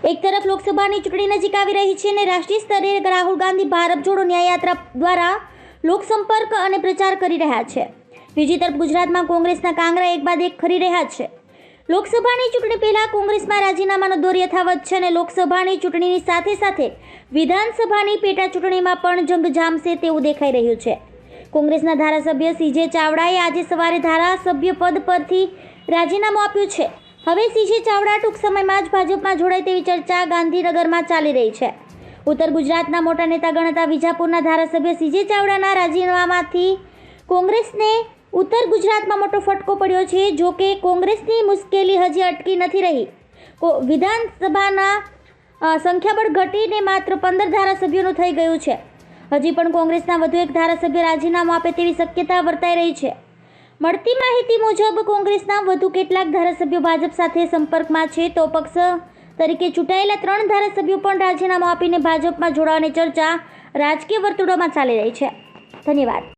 એક તરફ લોકસભાની ચૂંટણી નજીક આવી રહી છે અને રાષ્ટ્રીય સ્તરે રાહુલ ગાંધી ભારત જોડો ન્યાય યાત્રા દ્વારા લોકસંપર્ક અને પ્રચાર કરી રહ્યા છે. બીજી તરફ ગુજરાતમાં કોંગ્રેસના કાંગરા એક બાદ એક ખરી રહ્યા છે. લોકસભાની ચૂંટણી પહેલા કોંગ્રેસમાં રાજીનામાનો દોર યથાવત છે અને લોકસભાની ચૂંટણીની સાથે સાથે વિધાનસભાની પેટા ચૂંટણીમાં પણ જંગ જામશે તેવું દેખાઈ રહ્યું છે. કોંગ્રેસના ધારાસભ્ય સીજે ચાવડાએ આજે સવારે ધારાસભ્ય પદ પરથી રાજીનામું આપ્યું છે. હવે સીજે ચાવડા ટૂંક સમયમાં જ ભાજપમાં જોડાય તેવી ચર્ચા ગાંધીનગરમાં ચાલી રહી છે. ઉત્તર ગુજરાતના મોટા નેતા ગણાતા વિજાપુરના ધારાસભ્ય સીજે ચાવડાના રાજીનામાથી કોંગ્રેસને ઉત્તર ગુજરાતમાં મોટો ફટકો પડ્યો છે. જો કે કોંગ્રેસની મુશ્કેલી હજી અટકી નથી રહી. વિધાનસભાના સંખ્યાબળ ઘટીને માત્ર 15 ધારાસભ્યોનું થઈ ગયું છે. હજી પણ કોંગ્રેસના વધુ એક ધારાસભ્ય રાજીનામું આપે તેવી શક્યતા વર્તાઈ રહી છે. મળતી માહિતી મુજબ કોંગ્રેસના વધુ કેટલાક ધારાસભ્યો ભાજપ સાથે સંપર્કમાં છે, તો પક્ષ તરીકે ચૂંટાયેલા 3 ધારાસભ્યો પણ રાજીનામું આપીને ભાજપમાં જોડાવાની ચર્ચા રાજકીય વર્તુળોમાં ચાલી રહી છે. ધન્યવાદ.